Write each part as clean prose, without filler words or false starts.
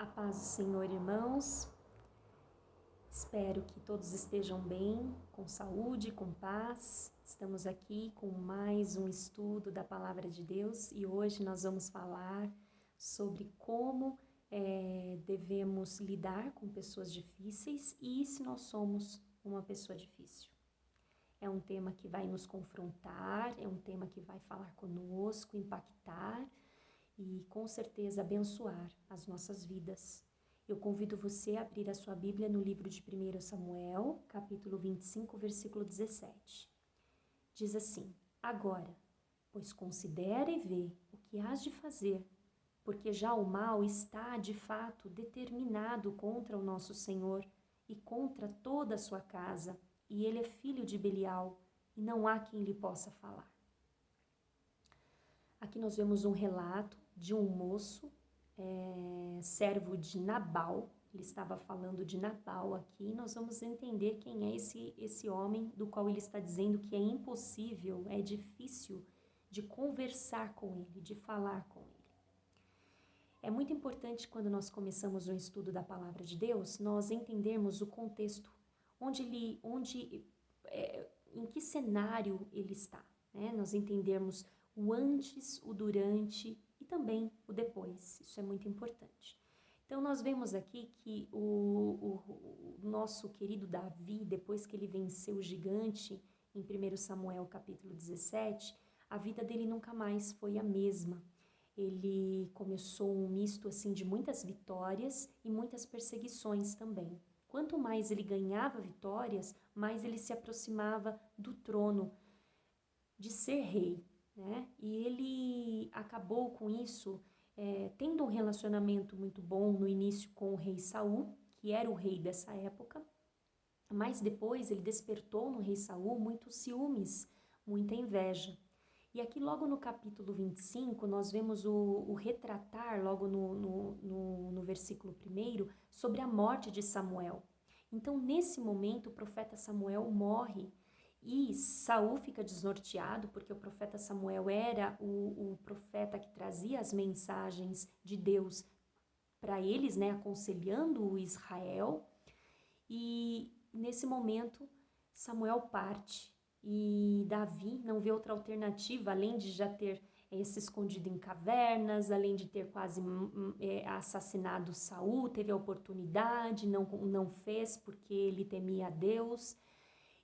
A paz do Senhor, irmãos. Espero que todos estejam bem, com saúde, com paz. Estamos aqui com mais um estudo da Palavra de Deus e hoje nós vamos falar sobre como devemos lidar com pessoas difíceis e se nós somos uma pessoa difícil. É um tema que vai nos confrontar, é um tema que vai falar conosco, impactar e com certeza abençoar as nossas vidas. Eu convido você a abrir a sua Bíblia no livro de 1 Samuel, capítulo 25, versículo 17. Diz assim: Agora, pois considera e vê o que hás de fazer, porque já o mal está, de fato, determinado contra o nosso Senhor e contra toda a sua casa, e ele é filho de Belial, e não há quem lhe possa falar. Aqui nós vemos um relato de um moço, servo de Nabal. Ele estava falando de Nabal aqui. Nós vamos entender quem é esse homem do qual ele está dizendo que é impossível, é difícil de conversar com ele, de falar com ele. É muito importante quando nós começamos o estudo da Palavra de Deus, nós entendermos o contexto, em que cenário ele está, né? Nós entendermos o antes, o durante e também o depois. Isso é muito importante. Então, nós vemos aqui que o nosso querido Davi, depois que ele venceu o gigante, em 1 Samuel capítulo 17, a vida dele nunca mais foi a mesma. Ele começou um misto assim de muitas vitórias e muitas perseguições também. Quanto mais ele ganhava vitórias, mais ele se aproximava do trono de ser rei, né? E ele acabou com isso, tendo um relacionamento muito bom no início com o rei Saul, que era o rei dessa época, mas depois ele despertou no rei Saul muitos ciúmes, muita inveja. E aqui logo no capítulo 25, nós vemos o retratar, logo no versículo 1, sobre a morte de Samuel. Então, nesse momento, o profeta Samuel morre e Saul fica desnorteado, porque o profeta Samuel era o profeta que trazia as mensagens de Deus para eles, né, aconselhando o Israel. E nesse momento, Samuel parte. E Davi não vê outra alternativa, além de já ter se escondido em cavernas, além de ter quase assassinado Saul, teve a oportunidade, não fez porque ele temia a Deus.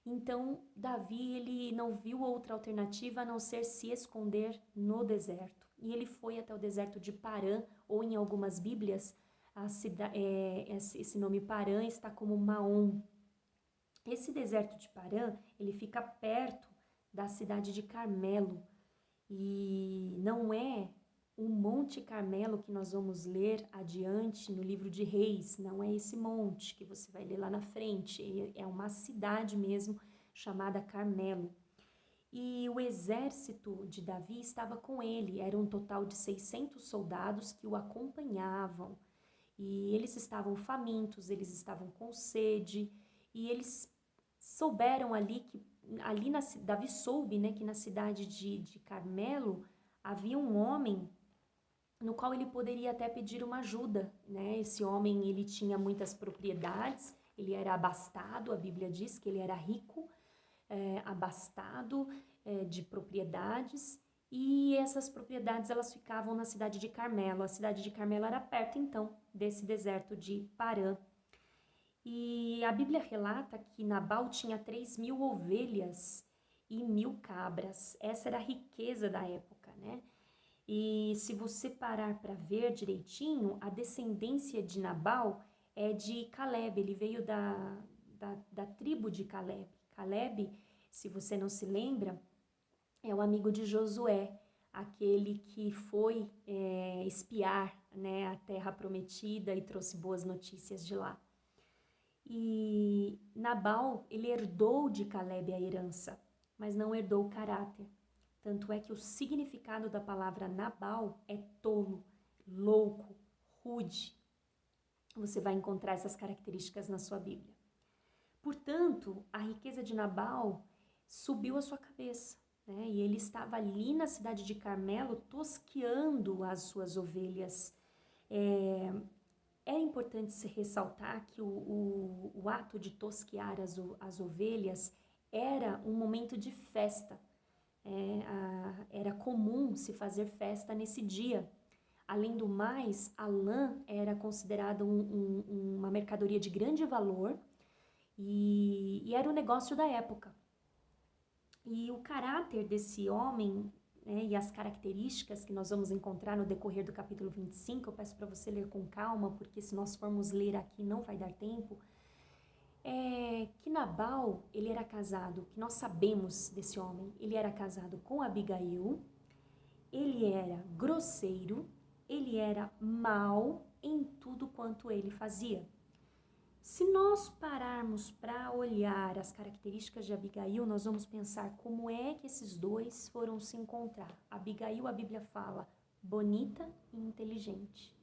Então, Davi ele não viu outra alternativa a não ser se esconder no deserto. E ele foi até o deserto de Parã, ou em algumas Bíblias, esse nome Parã está como Maom. Esse deserto de Parã, ele fica perto da cidade de Carmelo, e não é o Monte Carmelo que nós vamos ler adiante no livro de Reis, não é esse monte que você vai ler lá na frente, é uma cidade mesmo chamada Carmelo. E o exército de Davi estava com ele, era um total de 600 soldados que o acompanhavam, e eles estavam famintos, eles estavam com sede, e eles souberam Davi soube, né, que na cidade de Carmelo havia um homem no qual ele poderia até pedir uma ajuda, né? Esse homem, ele tinha muitas propriedades, ele era abastado, a Bíblia diz que ele era rico, abastado de propriedades, e essas propriedades elas ficavam na cidade de Carmelo. A cidade de Carmelo era perto, então, desse deserto de Parã. E a Bíblia relata que Nabal tinha 3.000 ovelhas e 1.000 cabras. Essa era a riqueza da época, né? E se você parar para ver direitinho, a descendência de Nabal é de Caleb, ele veio da tribo de Caleb. Caleb, se você não se lembra, é o amigo de Josué, aquele que foi espiar, né, a terra prometida e trouxe boas notícias de lá. E Nabal, ele herdou de Caleb a herança, mas não herdou o caráter. Tanto é que o significado da palavra Nabal é tolo, louco, rude. Você vai encontrar essas características na sua Bíblia. Portanto, a riqueza de Nabal subiu à sua cabeça, né? E ele estava ali na cidade de Carmelo tosqueando as suas ovelhas. É importante se ressaltar que o ato de tosquear as ovelhas era um momento de festa. Era comum se fazer festa nesse dia. Além do mais, a lã era considerada uma mercadoria de grande valor e era o negócio da época. E o caráter desse homem, né, e as características que nós vamos encontrar no decorrer do capítulo 25, eu peço para você ler com calma, porque se nós formos ler aqui não vai dar tempo, que Nabal, ele era casado, que nós sabemos desse homem, ele era casado com Abigail, ele era grosseiro, ele era mau em tudo quanto ele fazia. Se nós pararmos para olhar as características de Abigail, nós vamos pensar como é que esses dois foram se encontrar. Abigail, a Bíblia fala, bonita e inteligente.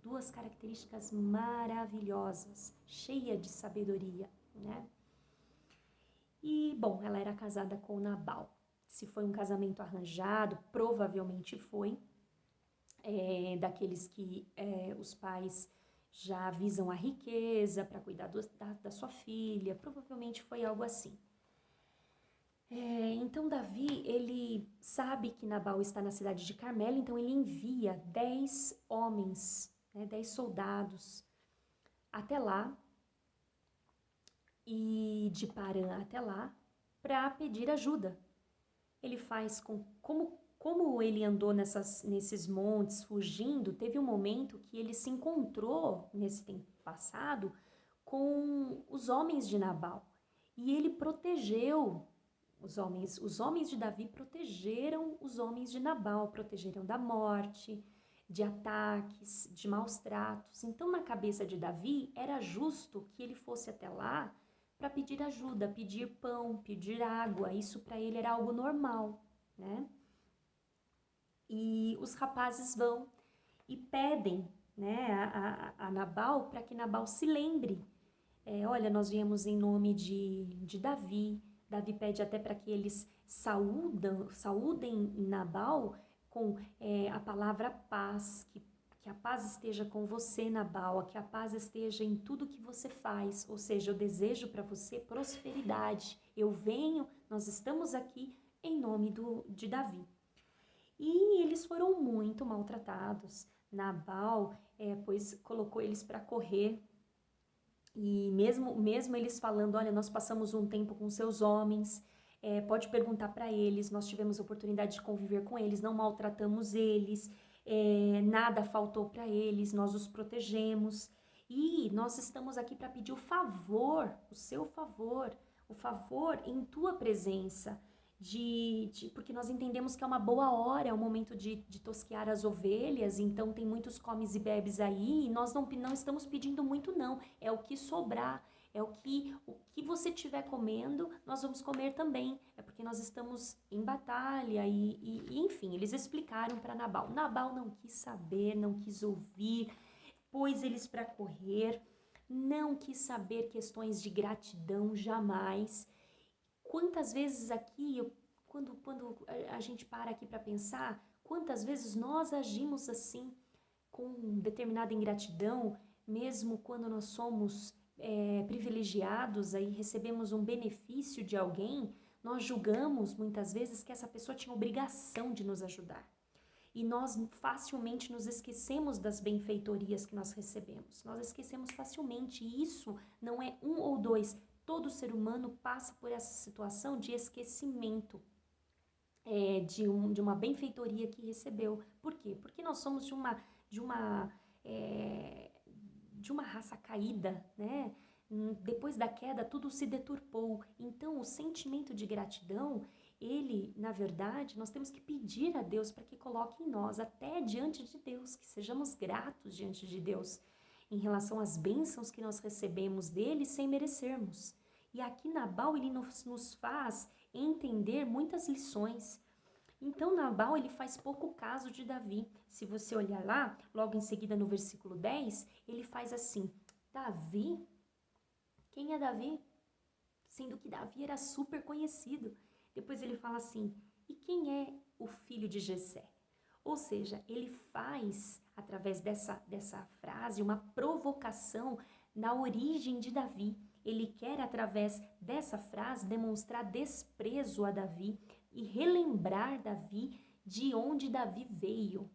Duas características maravilhosas, cheia de sabedoria, né? E, bom, ela era casada com Nabal. Se foi um casamento arranjado, provavelmente foi, daqueles que os pais já visam a riqueza para cuidar da sua filha, provavelmente foi algo assim. Então Davi, ele sabe que Nabal está na cidade de Carmelo, então ele envia 10 homens, 10 soldados até lá, e de Parã até lá, para pedir ajuda. Ele faz como ele andou nesses montes fugindo, teve um momento que ele se encontrou, nesse tempo passado, com os homens de Nabal. E ele protegeu os homens de Davi protegeram os homens de Nabal, protegeram da morte, de ataques, de maus tratos. Então, na cabeça de Davi, era justo que ele fosse até lá para pedir ajuda, pedir pão, pedir água. Isso para ele era algo normal, né? E os rapazes vão e pedem, né, a Nabal para que Nabal se lembre. Olha, nós viemos em nome de Davi. Davi pede até para que eles saúdem Nabal com a palavra paz, que a paz esteja com você, Nabal, que a paz esteja em tudo que você faz. Ou seja, eu desejo para você prosperidade. Eu venho, nós estamos aqui em nome de Davi. E eles foram muito maltratados. Nabal, pois colocou eles para correr. E mesmo eles falando, olha, nós passamos um tempo com seus homens, pode perguntar para eles, nós tivemos a oportunidade de conviver com eles, não maltratamos eles, nada faltou para eles, nós os protegemos. E nós estamos aqui para pedir o favor, o seu favor, o favor em tua presença. Porque nós entendemos que é uma boa hora, é o momento de tosquear as ovelhas, então tem muitos comes e bebes aí, e nós não estamos pedindo muito não, é o que sobrar, o que você estiver comendo, nós vamos comer também, é porque nós estamos em batalha, e enfim, eles explicaram para Nabal. Nabal não quis saber, não quis ouvir, pôs eles para correr, não quis saber questões de gratidão jamais. Quantas vezes aqui, quando a gente para aqui para pensar, quantas vezes nós agimos assim, com determinada ingratidão, mesmo quando nós somos privilegiados, aí recebemos um benefício de alguém, nós julgamos muitas vezes que essa pessoa tinha obrigação de nos ajudar. E nós facilmente nos esquecemos das benfeitorias que nós recebemos. Nós esquecemos facilmente, e isso não é um ou dois. Todo ser humano passa por essa situação de esquecimento de uma benfeitoria que recebeu. Por quê? Porque nós somos de uma raça caída, né? Depois da queda, tudo se deturpou. Então, o sentimento de gratidão, ele, na verdade, nós temos que pedir a Deus para que coloque em nós, até diante de Deus, que sejamos gratos diante de Deus, em relação às bênçãos que nós recebemos dele sem merecermos. E aqui Nabal, ele nos faz entender muitas lições. Então Nabal, ele faz pouco caso de Davi. Se você olhar lá, logo em seguida no versículo 10, ele faz assim, Davi? Quem é Davi? Sendo que Davi era super conhecido. Depois ele fala assim, e quem é o filho de Jessé? Ou seja, ele faz, através dessa frase, uma provocação na origem de Davi. Ele quer, através dessa frase, demonstrar desprezo a Davi e relembrar Davi de onde Davi veio.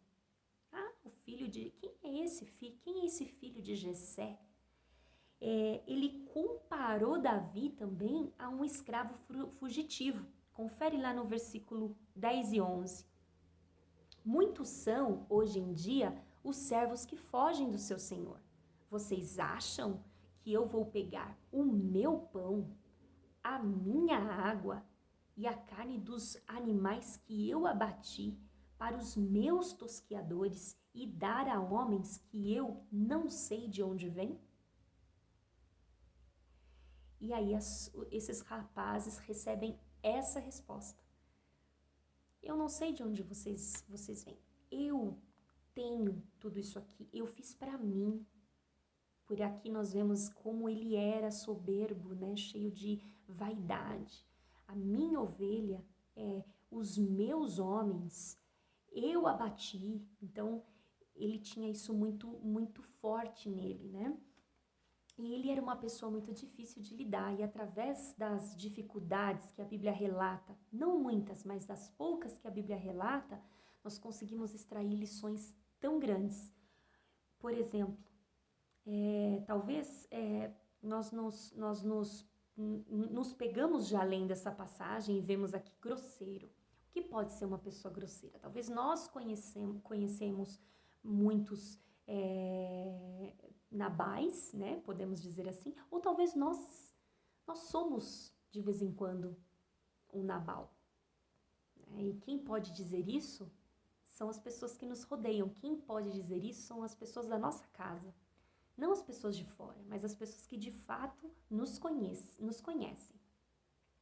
Ah, o filho de... Quem é esse filho? Quem é esse filho de Jessé? Ele comparou Davi também a um escravo fugitivo. Confere lá no versículo 10 e 11. Muitos são, hoje em dia, os servos que fogem do seu senhor. Vocês acham que eu vou pegar o meu pão, a minha água e a carne dos animais que eu abati para os meus tosqueadores e dar a homens que eu não sei de onde vêm? E aí esses rapazes recebem essa resposta. Eu não sei de onde vocês vêm. Eu tenho tudo isso aqui. Eu fiz para mim. Por aqui nós vemos como ele era soberbo, né? Cheio de vaidade. A minha ovelha, os meus homens, eu abati. Então, ele tinha isso muito, muito forte nele, né? E ele era uma pessoa muito difícil de lidar, e através das dificuldades que a Bíblia relata, não muitas, mas das poucas que a Bíblia relata, nós conseguimos extrair lições tão grandes. Por exemplo, talvez nós nos pegamos já lendo essa passagem e vemos aqui grosseiro. O que pode ser uma pessoa grosseira? Talvez nós conhecemos muitos Nabais, né? Podemos dizer assim, ou talvez nós somos de vez em quando um Nabal. E quem pode dizer isso são as pessoas que nos rodeiam. Quem pode dizer isso são as pessoas da nossa casa. Não as pessoas de fora, mas as pessoas que de fato nos conhecem.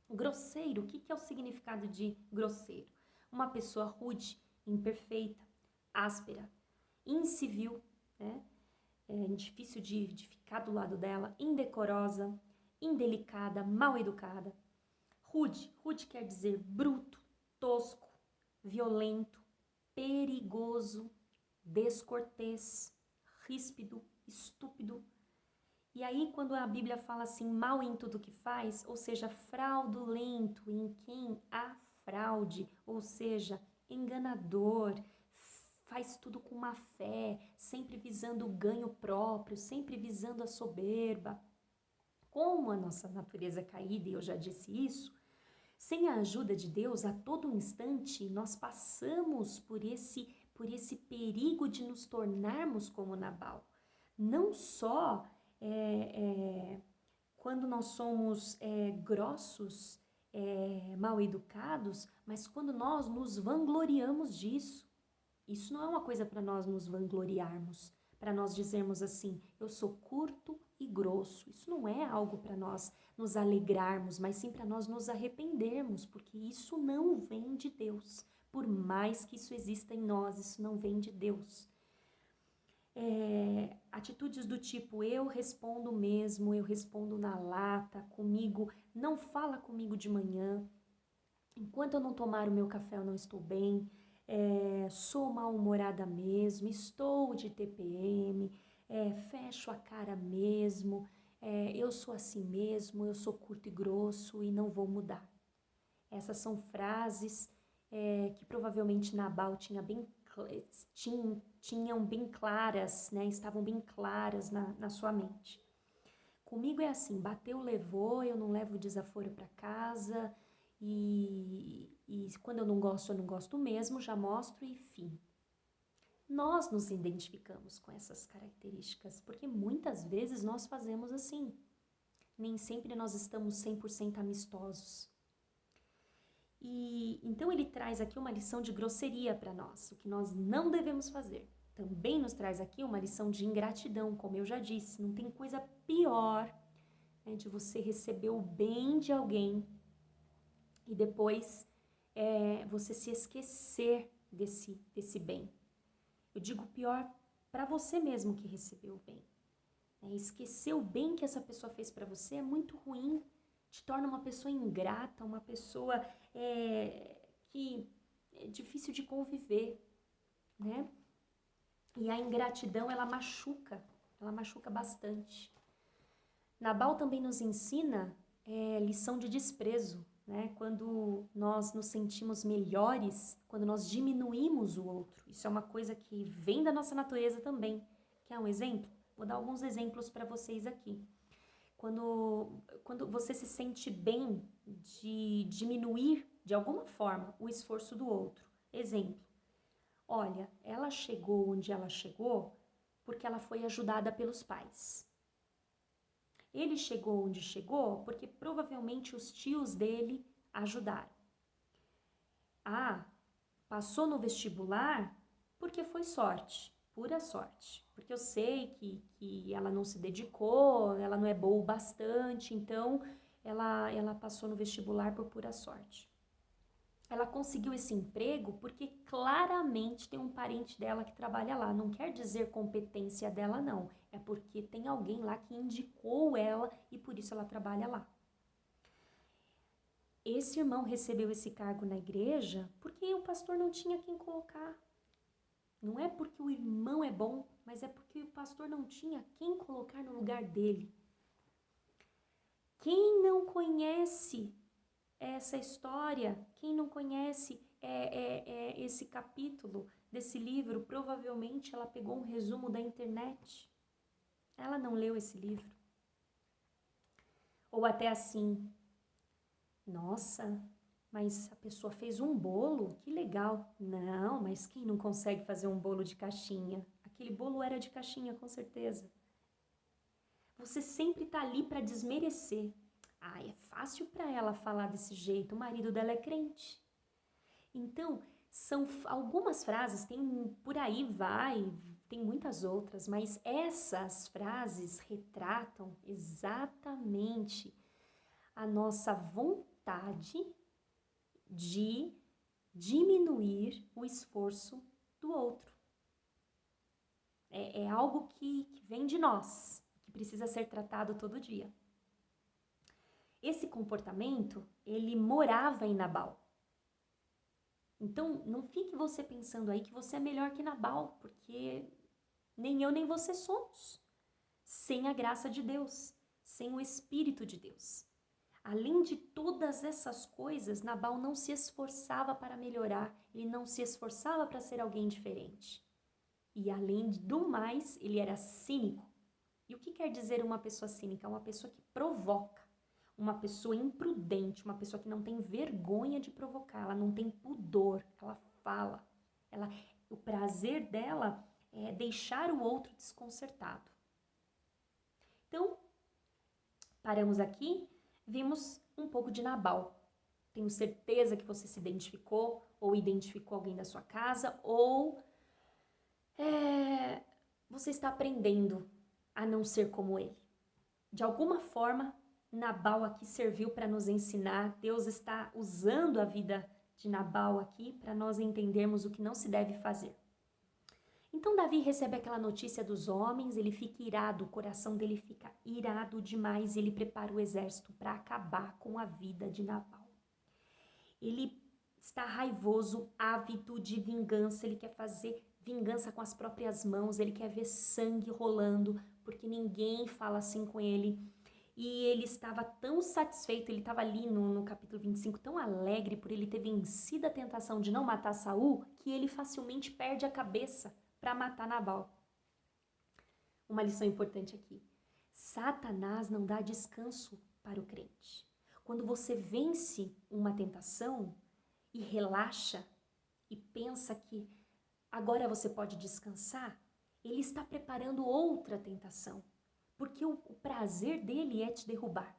Grosseiro, o que é o significado de grosseiro? Uma pessoa rude, imperfeita, áspera, incivil, né? Difícil de ficar do lado dela, indecorosa, indelicada, mal educada. Rude quer dizer bruto, tosco, violento, perigoso, descortês, ríspido, estúpido. E aí, quando a Bíblia fala assim, mal em tudo que faz, ou seja, fraudulento em quem há fraude, ou seja, enganador, faz tudo com má fé, sempre visando o ganho próprio, sempre visando a soberba. Como a nossa natureza é caída, e eu já disse isso, sem a ajuda de Deus, a todo instante, nós passamos por esse perigo de nos tornarmos como Nabal. Não só quando nós somos grossos, mal educados, mas quando nós nos vangloriamos disso. Isso não é uma coisa para nós nos vangloriarmos, para nós dizermos assim, eu sou curto e grosso. Isso não é algo para nós nos alegrarmos, mas sim para nós nos arrependermos, porque isso não vem de Deus. Por mais que isso exista em nós, isso não vem de Deus. Atitudes do tipo, eu respondo mesmo, eu respondo na lata, comigo, não fala comigo de manhã, enquanto eu não tomar o meu café eu não estou bem, sou mal-humorada mesmo, estou de TPM, fecho a cara mesmo, eu sou assim mesmo, eu sou curto e grosso e não vou mudar. Essas são frases que provavelmente Nabal tinham bem claras, né? Estavam bem claras na sua mente. Comigo é assim, bateu, levou, eu não levo desaforo para casa e quando eu não gosto mesmo, já mostro e fim. Nós nos identificamos com essas características, porque muitas vezes nós fazemos assim. Nem sempre nós estamos 100% amistosos. E então ele traz aqui uma lição de grosseria para nós, o que nós não devemos fazer. Também nos traz aqui uma lição de ingratidão, como eu já disse, não tem coisa pior, né, de você receber o bem de alguém e depois você se esquecer desse bem. Eu digo pior para você mesmo que recebeu o bem. Esquecer o bem que essa pessoa fez para você é muito ruim, te torna uma pessoa ingrata, uma pessoa que é difícil de conviver. né? E a ingratidão, ela machuca bastante. Nabal também nos ensina lição de desprezo, né? Quando nós nos sentimos melhores, quando nós diminuímos o outro. Isso é uma coisa que vem da nossa natureza também. Quer um exemplo? Vou dar alguns exemplos para vocês aqui. Quando você se sente bem de diminuir, de alguma forma, o esforço do outro. Exemplo, olha, ela chegou onde ela chegou porque ela foi ajudada pelos pais. Ele chegou onde chegou porque provavelmente os tios dele ajudaram. Ah, passou no vestibular porque foi sorte, pura sorte. Porque eu sei que ela não se dedicou, ela não é boa o bastante, então ela passou no vestibular por pura sorte. Ela conseguiu esse emprego porque claramente tem um parente dela que trabalha lá. Não quer dizer competência dela, não. É porque tem alguém lá que indicou ela e por isso ela trabalha lá. Esse irmão recebeu esse cargo na igreja porque o pastor não tinha quem colocar. Não é porque o irmão é bom, mas é porque o pastor não tinha quem colocar no lugar dele. Quem não conhece essa história, quem não conhece esse capítulo desse livro, provavelmente ela pegou um resumo da internet. Ela não leu esse livro. Ou até assim, nossa, mas a pessoa fez um bolo, que legal. Não, mas quem não consegue fazer um bolo de caixinha? Aquele bolo era de caixinha, com certeza. Você sempre tá ali para desmerecer. Ah, é fácil para ela falar desse jeito, o marido dela é crente. Então, são algumas frases, tem por aí vai, tem muitas outras, mas essas frases retratam exatamente a nossa vontade de diminuir o esforço do outro. É algo que vem de nós, que precisa ser tratado todo dia. Esse comportamento, ele morava em Nabal. Então, não fique você pensando aí que você é melhor que Nabal, porque nem eu nem você somos, sem a graça de Deus, sem o Espírito de Deus. Além de todas essas coisas, Nabal não se esforçava para melhorar, ele não se esforçava para ser alguém diferente. E além do mais, ele era cínico. E o que quer dizer uma pessoa cínica? Uma pessoa que provoca, uma pessoa imprudente, uma pessoa que não tem vergonha de provocar, ela não tem pudor, ela fala. O prazer dela é deixar o outro desconcertado. Então, paramos aqui, vimos um pouco de Nabal. Tenho certeza que você se identificou, ou identificou alguém da sua casa, ou você está aprendendo a não ser como ele. De alguma forma, Nabal aqui serviu para nos ensinar, Deus está usando a vida de Nabal aqui para nós entendermos o que não se deve fazer. Então Davi recebe aquela notícia dos homens, ele fica irado, o coração dele fica irado demais e ele prepara o exército para acabar com a vida de Nabal. Ele está raivoso, ávido de vingança, ele quer fazer vingança com as próprias mãos, ele quer ver sangue rolando, porque ninguém fala assim com ele. E ele estava tão satisfeito, ele estava ali no capítulo 25, tão alegre por ele ter vencido a tentação de não matar Saul, que ele facilmente perde a cabeça para matar Nabal. Uma lição importante aqui. Satanás não dá descanso para o crente. Quando você vence uma tentação e relaxa e pensa que agora você pode descansar, ele está preparando outra tentação. Porque o prazer dele é te derrubar.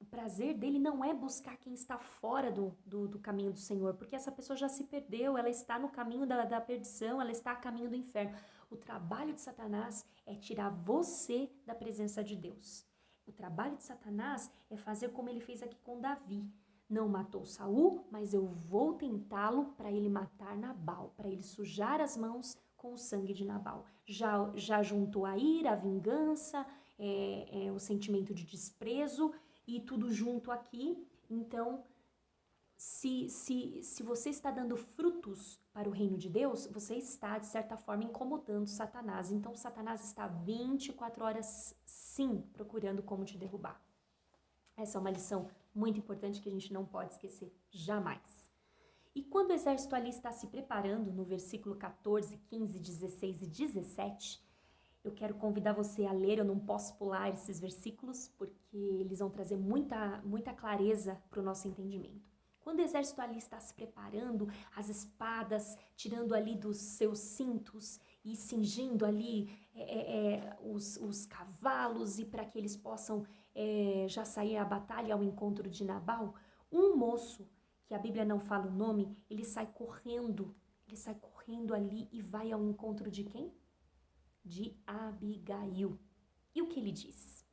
O prazer dele não é buscar quem está fora do caminho do Senhor, porque essa pessoa já se perdeu, ela está no caminho da perdição, ela está a caminho do inferno. O trabalho de Satanás é tirar você da presença de Deus. O trabalho de Satanás é fazer como ele fez aqui com Davi. Não matou Saul, mas eu vou tentá-lo para ele matar Nabal, para ele sujar as mãos com o sangue de Nabal. Já juntou a ira, a vingança, o sentimento de desprezo e tudo junto aqui. Então, se você está dando frutos para o reino de Deus, você está, de certa forma, incomodando Satanás. Então, Satanás está 24 horas, sim, procurando como te derrubar. Essa é uma lição muito importante que a gente não pode esquecer jamais. E quando o exército ali está se preparando, no versículo 14, 15, 16 e 17, eu quero convidar você a ler, eu não posso pular esses versículos, porque eles vão trazer muita clareza para o nosso entendimento. Quando o exército ali está se preparando, as espadas, tirando ali dos seus cintos e cingindo ali os cavalos e para que eles possam já sair à batalha ao encontro de Nabal, um moço, que a Bíblia não fala o nome, ele sai correndo ali e vai ao encontro de quem? De Abigail. E o que ele diz?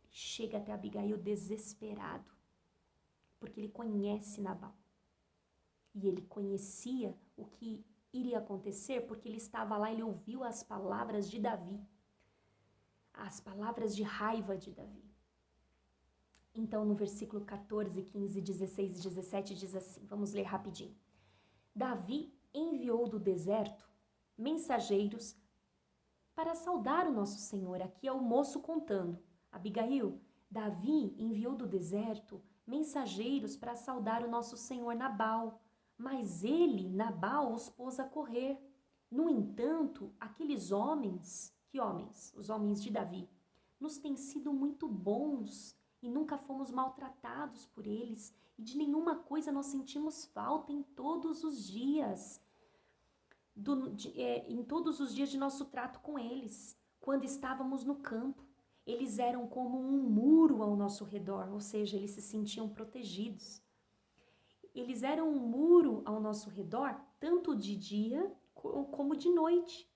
Chega até Abigail desesperado, porque ele conhece Nabal. E ele conhecia o que iria acontecer, porque ele estava lá, ele ouviu as palavras de Davi, as palavras de raiva de Davi. Então, no versículo 14, 15, 16 e 17 diz assim, vamos ler rapidinho. Davi enviou do deserto mensageiros para saudar o nosso Senhor. Aqui é o moço contando. Abigail, Davi enviou do deserto mensageiros para saudar o nosso Senhor Nabal, mas ele, Nabal, os pôs a correr. No entanto, aqueles homens, que homens? Os homens de Davi, nos têm sido muito bons e nunca fomos maltratados por eles, e de nenhuma coisa nós sentimos falta em todos os dias. Em todos os dias de nosso trato com eles, quando estávamos no campo. Eles eram como um muro ao nosso redor, ou seja, eles se sentiam protegidos. Eles eram um muro ao nosso redor, tanto de dia como de noite.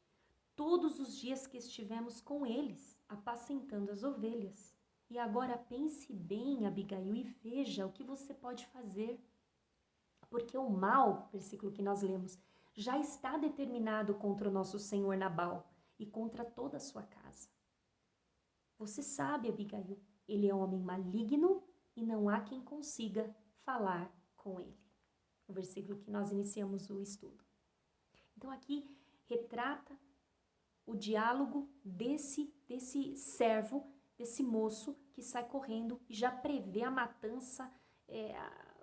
Todos os dias que estivemos com eles, apacentando as ovelhas. E agora pense bem, Abigail, e veja o que você pode fazer. Porque o mal, versículo que nós lemos, já está determinado contra o nosso senhor Nabal e contra toda a sua casa. Você sabe, Abigail, ele é um homem maligno e não há quem consiga falar com ele. O versículo que nós iniciamos o estudo. Então aqui retrata o diálogo desse servo, desse moço que sai correndo e já prevê a matança,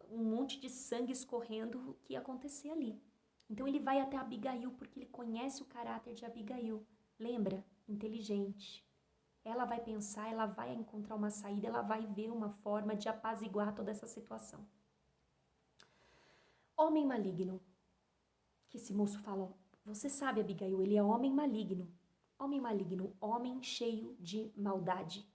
um monte de sangue escorrendo que ia acontecer ali. Então ele vai até Abigail porque ele conhece o caráter de Abigail. Lembra? Inteligente. Ela vai pensar, ela vai encontrar uma saída, ela vai ver uma forma de apaziguar toda essa situação. Homem maligno. Que esse moço fala, você sabe, Abigail, ele é homem maligno. Homem maligno, homem cheio de maldade.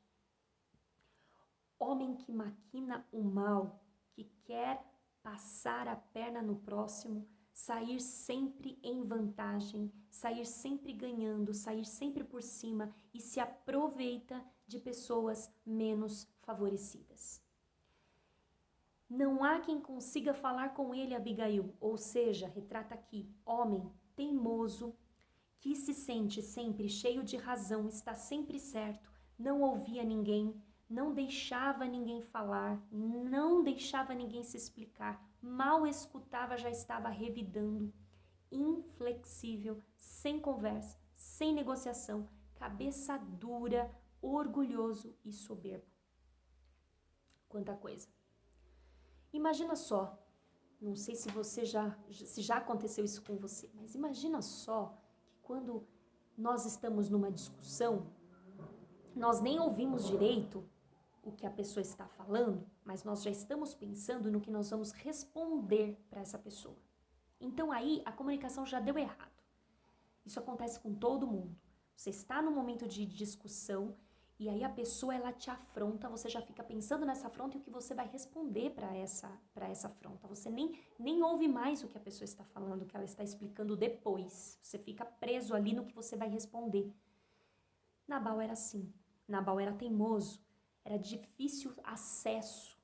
Homem que maquina o mal, que quer passar a perna no próximo, sair sempre em vantagem, sair sempre ganhando, sair sempre por cima e se aproveita de pessoas menos favorecidas. Não há quem consiga falar com ele, Abigail, ou seja, retrata aqui, homem teimoso, que se sente sempre cheio de razão, está sempre certo, não ouvia ninguém, não deixava ninguém falar, não deixava ninguém se explicar, mal escutava, já estava revidando, inflexível, sem conversa, sem negociação, cabeça dura, orgulhoso e soberbo. Quanta coisa. Imagina só, não sei se já aconteceu isso com você, mas imagina só que quando nós estamos numa discussão, nós nem ouvimos direito o que a pessoa está falando, mas nós já estamos pensando no que nós vamos responder para essa pessoa. Então aí a comunicação já deu errado. Isso acontece com todo mundo. Você está num momento de discussão e aí a pessoa ela te afronta, você já fica pensando nessa afronta e o que você vai responder para essa afronta. Você nem ouve mais o que a pessoa está falando, o que ela está explicando depois. Você fica preso ali no que você vai responder. Nabal era assim. Nabal era teimoso. Era difícil acesso,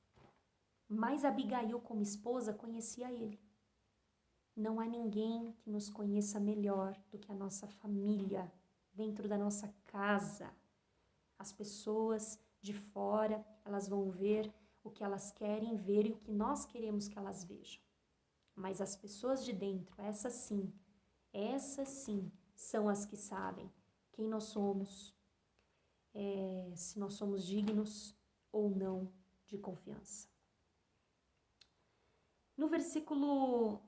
mas Abigail, como esposa, conhecia ele. Não há ninguém que nos conheça melhor do que a nossa família, dentro da nossa casa. As pessoas de fora, elas vão ver o que elas querem ver e o que nós queremos que elas vejam. Mas as pessoas de dentro, essas sim, são as que sabem quem nós somos, se nós somos dignos ou não de confiança. No versículo,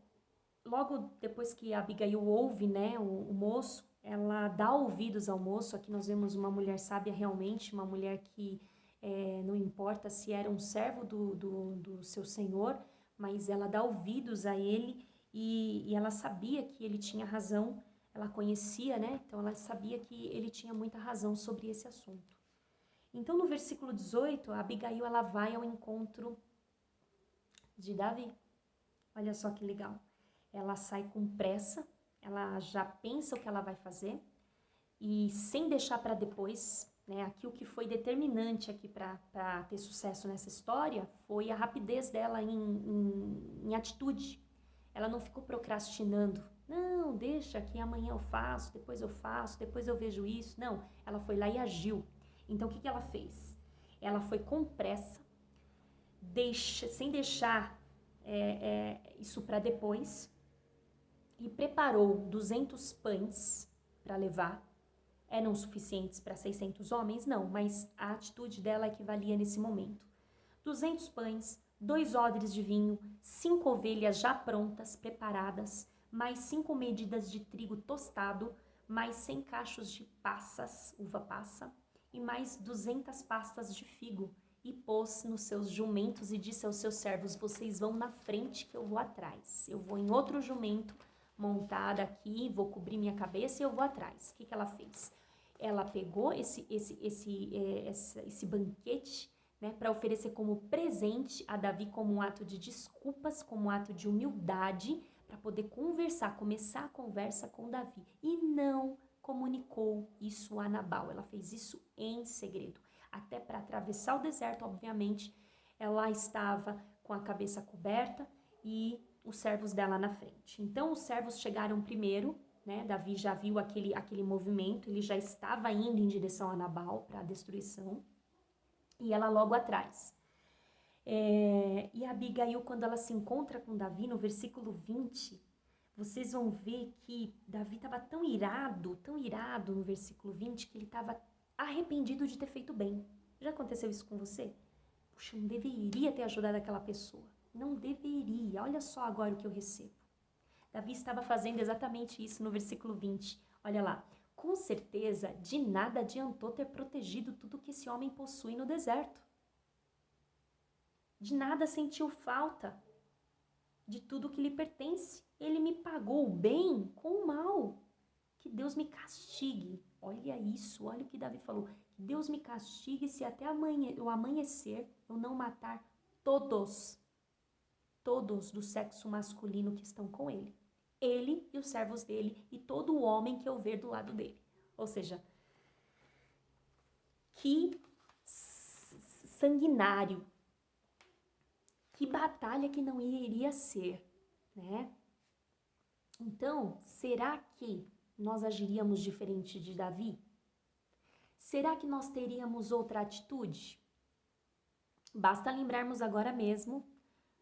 logo depois que Abigail ouve, né, o moço, ela dá ouvidos ao moço. Aqui nós vemos uma mulher sábia realmente, uma mulher que não importa se era um servo do seu senhor, mas ela dá ouvidos a ele e ela sabia que ele tinha razão, ela conhecia, né? Então ela sabia que ele tinha muita razão sobre esse assunto. Então no versículo 18, a Abigail ela vai ao encontro de Davi. Olha só que legal. Ela sai com pressa, ela já pensa o que ela vai fazer e sem deixar para depois, né? Aqui o que foi determinante aqui para ter sucesso nessa história foi a rapidez dela em atitude. Ela não ficou procrastinando. Não, deixa que amanhã eu faço, depois eu vejo isso. Não, ela foi lá e agiu. Então o que ela fez? Ela foi com pressa, sem deixar isso para depois, e preparou 200 pães para levar. Eram suficientes para 600 homens? Não, mas a atitude dela equivalia nesse momento. 200 pães, 2 odres de vinho, 5 ovelhas já prontas, preparadas, mais 5 medidas de trigo tostado, mais 100 cachos de passas, uva passa, e mais 200 pastas de figo. E pôs nos seus jumentos e disse aos seus servos: vocês vão na frente que eu vou atrás. Eu vou em outro jumento montada aqui, vou cobrir minha cabeça e eu vou atrás. O que ela fez? Ela pegou esse banquete, né, para oferecer como presente a Davi, como um ato de desculpas, como um ato de humildade, para poder começar a conversa com Davi. E não comunicou isso a Nabal, ela fez isso em segredo. Até para atravessar o deserto, obviamente, ela estava com a cabeça coberta e os servos dela na frente. Então, os servos chegaram primeiro, né? Davi já viu aquele movimento, ele já estava indo em direção a Nabal para a destruição, e ela logo atrás. E a Abigail, quando ela se encontra com Davi, no versículo 20, vocês vão ver que Davi estava tão irado no versículo 20, que ele estava arrependido de ter feito bem. Já aconteceu isso com você? Puxa, não deveria ter ajudado aquela pessoa. Não deveria. Olha só agora o que eu recebo. Davi estava fazendo exatamente isso no versículo 20. Olha lá. Com certeza, de nada adiantou ter protegido tudo que esse homem possui no deserto. De nada sentiu falta de tudo que lhe pertence. Ele me pagou o bem com o mal. Que Deus me castigue. Olha isso, olha o que Davi falou. Que Deus me castigue se até o amanhecer eu não matar todos do sexo masculino que estão com ele. Ele e os servos dele e todo o homem que eu ver do lado dele. Ou seja, que sanguinário, que batalha que não iria ser, né? Então, será que nós agiríamos diferente de Davi? Será que nós teríamos outra atitude? Basta lembrarmos agora mesmo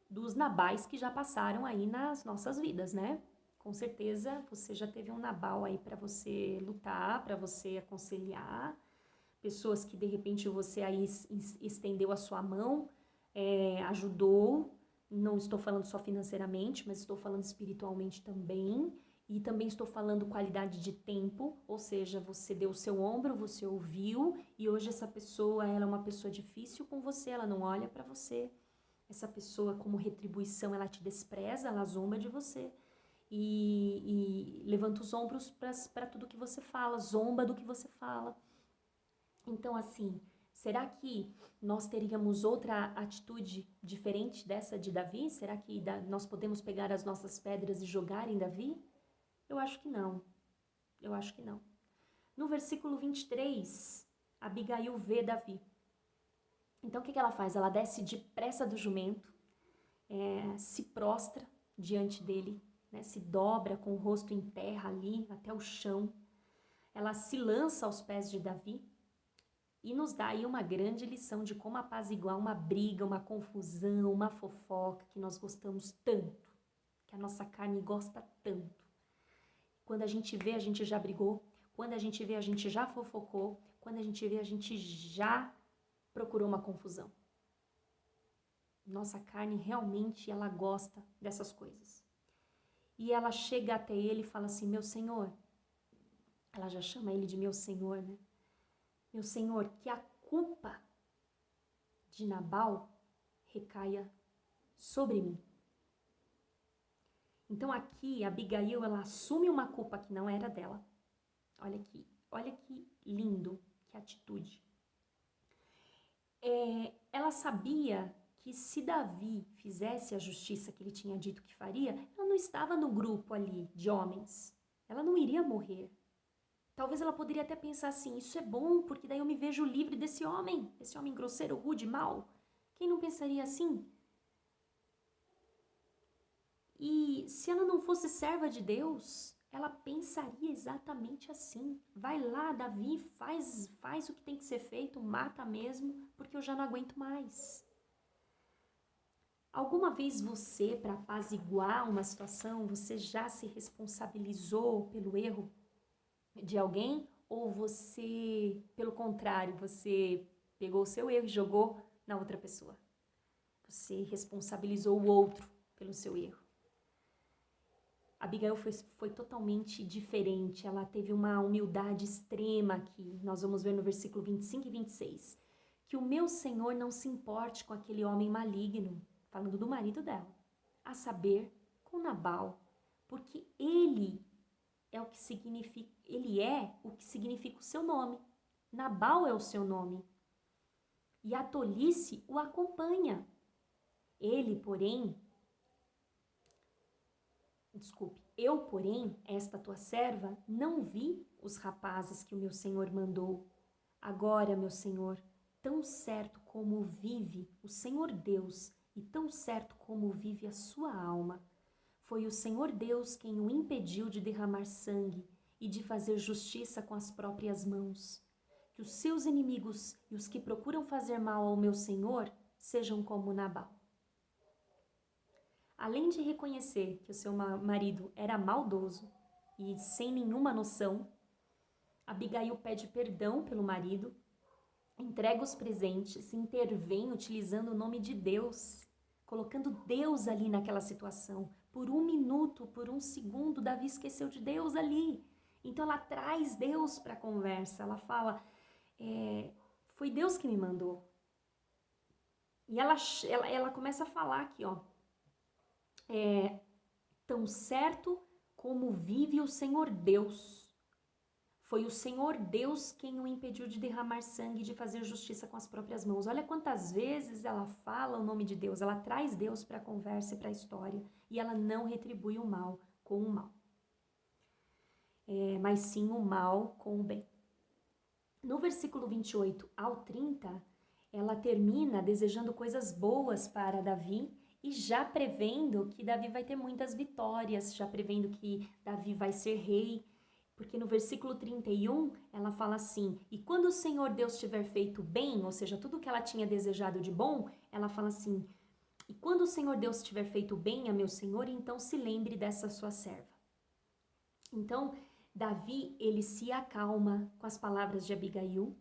dos Nabais que já passaram aí nas nossas vidas, né? Com certeza você já teve um Nabal aí para você lutar, para você aconselhar, pessoas que de repente você aí estendeu a sua mão, ajudou, não estou falando só financeiramente, mas estou falando espiritualmente também, e também estou falando qualidade de tempo, ou seja, você deu o seu ombro, você ouviu, e hoje essa pessoa, ela é uma pessoa difícil com você, ela não olha para você, essa pessoa como retribuição, ela te despreza, ela zomba de você, e levanta os ombros para tudo que você fala, zomba do que você fala. Então, assim, será que nós teríamos outra atitude diferente dessa de Davi? Será que nós podemos pegar as nossas pedras e jogar em Davi? Eu acho que não. Eu acho que não. No versículo 23, Abigail vê Davi. Então, o que ela faz? Ela desce depressa do jumento, se prostra diante dele, né? Se dobra com o rosto em terra ali, até o chão. Ela se lança aos pés de Davi E nos dá aí uma grande lição de como apaziguar uma briga, uma confusão, uma fofoca que nós gostamos tanto, que a nossa carne gosta tanto. Quando a gente vê, a gente já brigou. Quando a gente vê, a gente já fofocou. Quando a gente vê, a gente já procurou uma confusão. Nossa carne realmente, ela gosta dessas coisas. E ela chega até ele e fala assim, meu Senhor. Ela já chama ele de meu Senhor, né? Meu Senhor, que a culpa de Nabal recaia sobre mim. Então aqui, Abigail, ela assume uma culpa que não era dela. Olha que lindo, que atitude. Ela sabia que se Davi fizesse a justiça que ele tinha dito que faria, ela não estava no grupo ali de homens. Ela não iria morrer. Talvez ela poderia até pensar assim, isso é bom, porque daí eu me vejo livre desse homem grosseiro, rude, mau. Quem não pensaria assim? E se ela não fosse serva de Deus, ela pensaria exatamente assim. Vai lá, Davi, faz o que tem que ser feito, mata mesmo, porque eu já não aguento mais. Alguma vez você, para apaziguar uma situação, você já se responsabilizou pelo erro de alguém? Ou você, pelo contrário, você pegou o seu erro e jogou na outra pessoa? Você responsabilizou o outro pelo seu erro. Abigail foi totalmente diferente, ela teve uma humildade extrema aqui, nós vamos ver no versículo 25 e 26, que o meu Senhor não se importe com aquele homem maligno, falando do marido dela, a saber, com Nabal, porque ele é o que significa o seu nome, Nabal é o seu nome, e a tolice o acompanha. Eu, porém, esta tua serva, não vi os rapazes que o meu senhor mandou. Agora, meu senhor, tão certo como vive o Senhor Deus e tão certo como vive a sua alma, foi o Senhor Deus quem o impediu de derramar sangue e de fazer justiça com as próprias mãos. Que os seus inimigos e os que procuram fazer mal ao meu senhor sejam como Nabal. Além de reconhecer que o seu marido era maldoso e sem nenhuma noção, Abigail pede perdão pelo marido, entrega os presentes, intervém utilizando o nome de Deus, colocando Deus ali naquela situação. Por um minuto, por um segundo, Davi esqueceu de Deus ali. Então ela traz Deus para a conversa, ela fala, foi Deus que me mandou. E ela começa a falar aqui, ó, tão certo como vive o Senhor Deus. Foi o Senhor Deus quem o impediu de derramar sangue e de fazer justiça com as próprias mãos. Olha quantas vezes ela fala o nome de Deus, ela traz Deus para a conversa e para a história, e ela não retribui o mal com o mal, mas sim o mal com o bem. No versículo 28 ao 30, ela termina desejando coisas boas para Davi, e já prevendo que Davi vai ter muitas vitórias, já prevendo que Davi vai ser rei, porque no versículo 31 ela fala assim, e quando o Senhor Deus tiver feito bem, ou seja, tudo que ela tinha desejado de bom, ela fala assim, e quando o Senhor Deus tiver feito bem a meu Senhor, então se lembre dessa sua serva. Então, Davi, ele se acalma com as palavras de Abigail.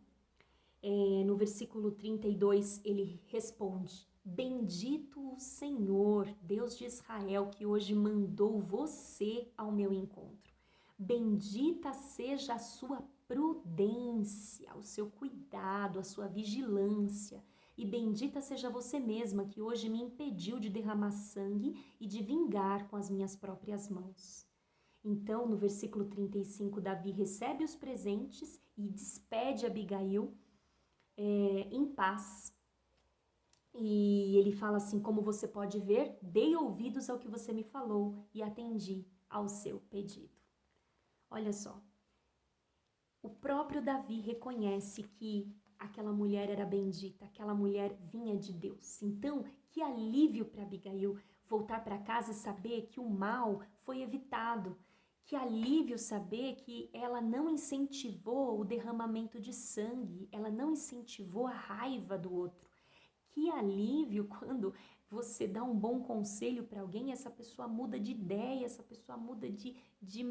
No versículo 32, ele responde, bendito o Senhor, Deus de Israel, que hoje mandou você ao meu encontro. Bendita seja a sua prudência, o seu cuidado, a sua vigilância. E bendita seja você mesma, que hoje me impediu de derramar sangue e de vingar com as minhas próprias mãos. Então, no versículo 35, Davi recebe os presentes e despede Abigail em paz. E ele fala assim, como você pode ver, dei ouvidos ao que você me falou e atendi ao seu pedido. Olha só, o próprio Davi reconhece que aquela mulher era bendita, aquela mulher vinha de Deus. Então, que alívio para Abigail voltar para casa e saber que o mal foi evitado, Que alívio saber que ela não incentivou o derramamento de sangue, ela não incentivou a raiva do outro. Que alívio quando você dá um bom conselho para alguém, essa pessoa muda de ideia, essa pessoa muda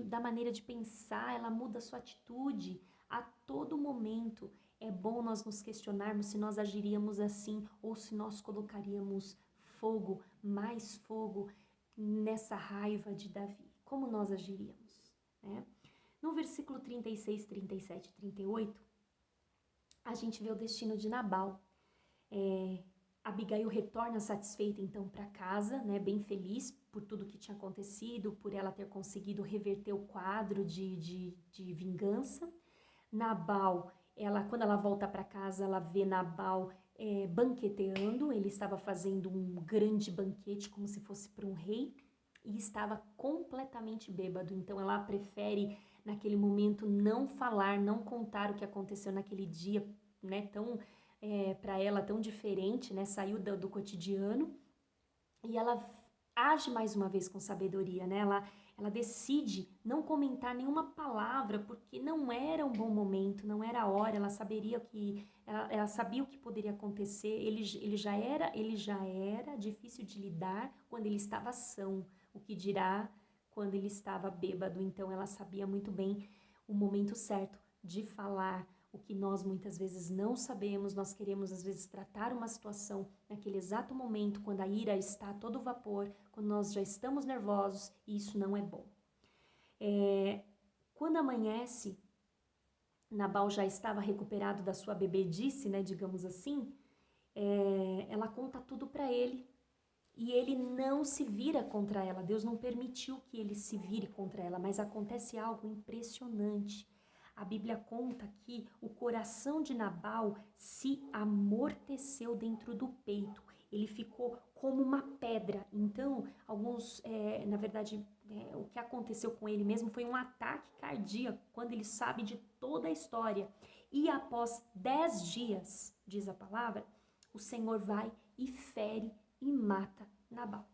da maneira de pensar, ela muda a sua atitude a todo momento. É bom nós nos questionarmos se nós agiríamos assim ou se nós colocaríamos fogo, mais fogo nessa raiva de Davi. Como nós agiríamos, né? No versículo 36, 37 e 38, a gente vê o destino de Nabal. Abigail retorna satisfeita então para casa, né, bem feliz por tudo que tinha acontecido, por ela ter conseguido reverter o quadro de vingança. Nabal, quando ela volta para casa, ela vê Nabal banqueteando, ele estava fazendo um grande banquete como se fosse para um rei e estava completamente bêbado, então ela prefere naquele momento não falar, não contar o que aconteceu naquele dia, né, para ela tão diferente, né, saiu do cotidiano, e ela age mais uma vez com sabedoria, né, ela decide não comentar nenhuma palavra, porque não era um bom momento, não era a hora, ela sabia o que poderia acontecer, ele já era difícil de lidar quando ele estava são, o que dirá quando ele estava bêbado, então ela sabia muito bem o momento certo de falar, o que nós muitas vezes não sabemos, nós queremos às vezes tratar uma situação naquele exato momento, quando a ira está a todo vapor, quando nós já estamos nervosos, e isso não é bom. Quando amanhece, Nabal já estava recuperado da sua bebedice, né, digamos assim, ela conta tudo para ele, e ele não se vira contra ela, Deus não permitiu que ele se vire contra ela, mas acontece algo impressionante. A Bíblia conta que o coração de Nabal se amorteceu dentro do peito. Ele ficou como uma pedra. Então, na verdade, o que aconteceu com ele mesmo foi um ataque cardíaco, quando ele sabe de toda a história. E após 10 dias, diz a palavra, o Senhor vai e fere e mata Nabal.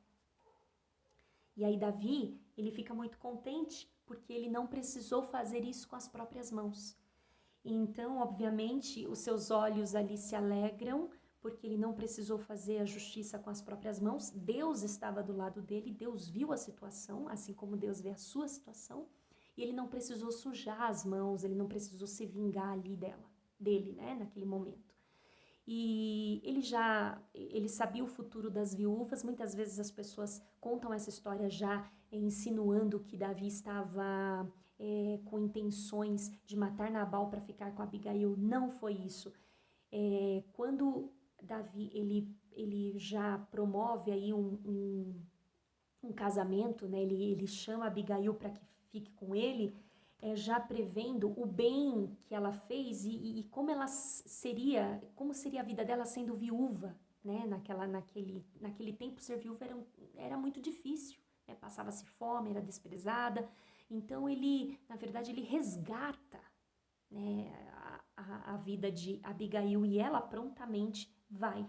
E aí Davi, ele fica muito contente, porque ele não precisou fazer isso com as próprias mãos. Então, obviamente, os seus olhos ali se alegram, porque ele não precisou fazer a justiça com as próprias mãos. Deus estava do lado dele, Deus viu a situação, assim como Deus vê a sua situação, e ele não precisou sujar as mãos, ele não precisou se vingar ali dele, né, naquele momento. E ele sabia o futuro das viúvas. Muitas vezes as pessoas contam essa história já insinuando que Davi estava com intenções de matar Nabal para ficar com Abigail. Não foi isso. Quando Davi ele já promove aí um casamento, né? Ele chama Abigail para que fique com ele, já prevendo o bem que ela fez e como como seria a vida dela sendo viúva, né? Naquele tempo ser viúva era muito difícil, né? Passava-se fome, era desprezada. Então na verdade, ele resgata, né, a vida de Abigail e ela prontamente vai.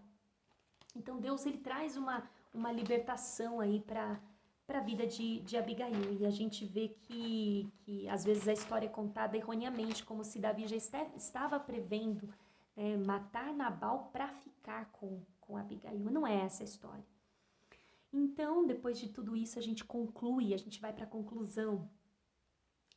Então Deus ele traz uma libertação aí para a vida de Abigail, e a gente vê que às vezes a história é contada erroneamente, como se Davi já estava prevendo matar Nabal para ficar com Abigail. Não é essa a história. Então, depois de tudo isso, a gente vai para a conclusão.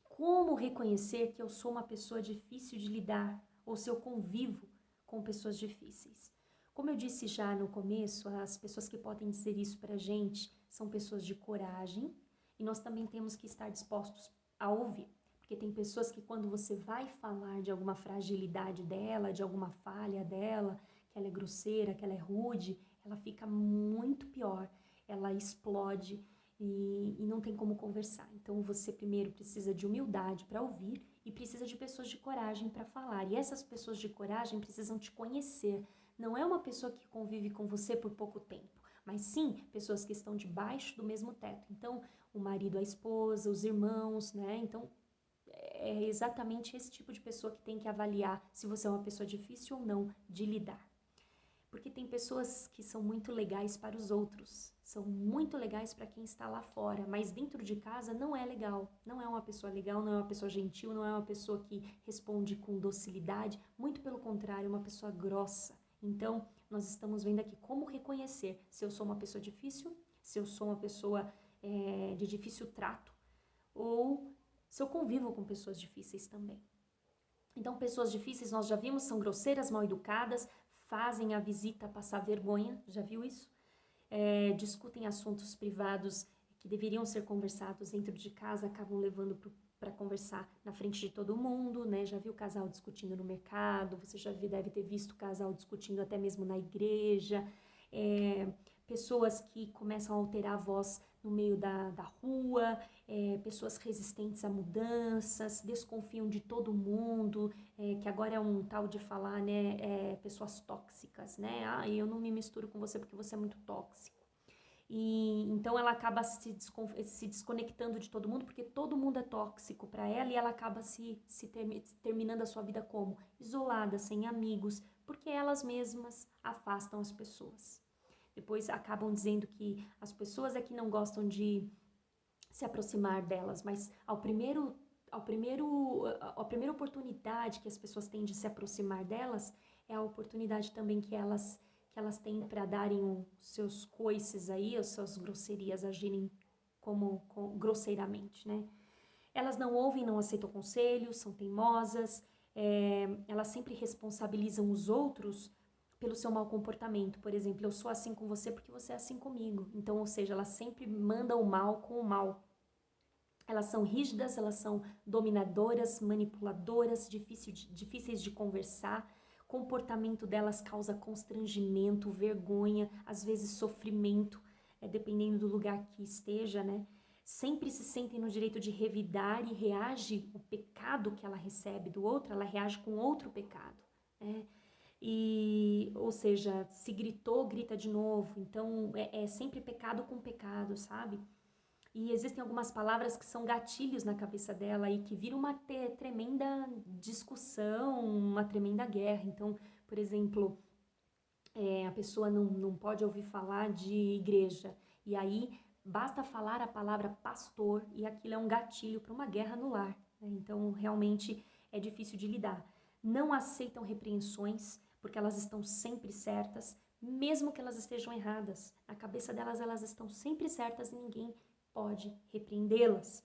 Como reconhecer que eu sou uma pessoa difícil de lidar, ou se eu convivo com pessoas difíceis? Como eu disse já no começo, as pessoas que podem dizer isso pra gente são pessoas de coragem, e nós também temos que estar dispostos a ouvir. Porque tem pessoas que quando você vai falar de alguma fragilidade dela, de alguma falha dela, que ela é grosseira, que ela é rude, ela fica muito pior, ela explode e não tem como conversar. Então você primeiro precisa de humildade para ouvir e precisa de pessoas de coragem para falar. E essas pessoas de coragem precisam te conhecer. Não é uma pessoa que convive com você por pouco tempo, mas sim pessoas que estão debaixo do mesmo teto. Então, o marido, a esposa, os irmãos, né? Então, é exatamente esse tipo de pessoa que tem que avaliar se você é uma pessoa difícil ou não de lidar. Porque tem pessoas que são muito legais para os outros, são muito legais para quem está lá fora, mas dentro de casa não é legal. Não é uma pessoa legal, não é uma pessoa gentil, não é uma pessoa que responde com docilidade, muito pelo contrário, é uma pessoa grossa. Então, nós estamos vendo aqui como reconhecer se eu sou uma pessoa difícil, se eu sou uma pessoa de difícil trato, ou se eu convivo com pessoas difíceis também. Então, pessoas difíceis, nós já vimos, são grosseiras, mal educadas, fazem a visita passar vergonha, já viu isso? Discutem assuntos privados que deveriam ser conversados dentro de casa, acabam levando para conversar na frente de todo mundo, né? Já viu o casal discutindo no mercado, você já deve ter visto o casal discutindo até mesmo na igreja, pessoas que começam a alterar a voz no meio da rua, pessoas resistentes a mudanças, desconfiam de todo mundo, que agora é um tal de falar, né, pessoas tóxicas, né, eu não me misturo com você porque você é muito tóxico. E então ela acaba se desconectando de todo mundo, porque todo mundo é tóxico para ela e ela acaba terminando a sua vida como? Isolada, sem amigos, porque elas mesmas afastam as pessoas. Depois acabam dizendo que as pessoas é que não gostam de se aproximar delas, mas a primeira oportunidade que as pessoas têm de se aproximar delas é a oportunidade também que elas têm para darem os seus coices aí, as suas grosserias, agirem grosseiramente, né? Elas não ouvem, não aceitam conselhos, são teimosas, elas sempre responsabilizam os outros pelo seu mau comportamento. Por exemplo, eu sou assim com você porque você é assim comigo. Então, ou seja, elas sempre mandam o mal com o mal. Elas são rígidas, elas são dominadoras, manipuladoras, difíceis de conversar. O comportamento delas causa constrangimento, vergonha, às vezes sofrimento, dependendo do lugar que esteja, né? Sempre se sentem no direito de revidar e reage o pecado que ela recebe do outro, ela reage com outro pecado, né? Ou seja, se gritou, grita de novo. Então, é sempre pecado com pecado, sabe? E existem algumas palavras que são gatilhos na cabeça dela e que viram uma tremenda discussão, uma tremenda guerra. Então, por exemplo, a pessoa não pode ouvir falar de igreja. E aí, basta falar a palavra pastor e aquilo é um gatilho para uma guerra no lar, né? Então, realmente é difícil de lidar. Não aceitam repreensões, porque elas estão sempre certas, mesmo que elas estejam erradas. Na cabeça delas, elas estão sempre certas e ninguém pode repreendê-las.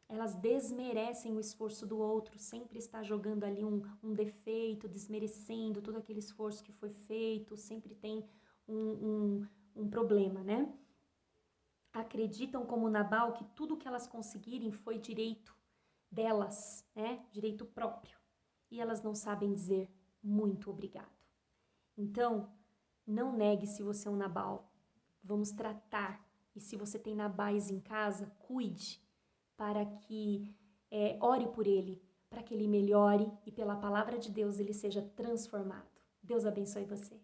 Elas desmerecem o esforço do outro, sempre está jogando ali um defeito, desmerecendo todo aquele esforço que foi feito, sempre tem um problema, né? Acreditam como Nabal que tudo que elas conseguirem foi direito delas, né? Direito próprio. E elas não sabem dizer muito obrigado. Então, não negue se você é um Nabal. Vamos tratar. E se você tem Nabais em casa, cuide para que ore por ele, para que ele melhore e pela palavra de Deus ele seja transformado. Deus abençoe você.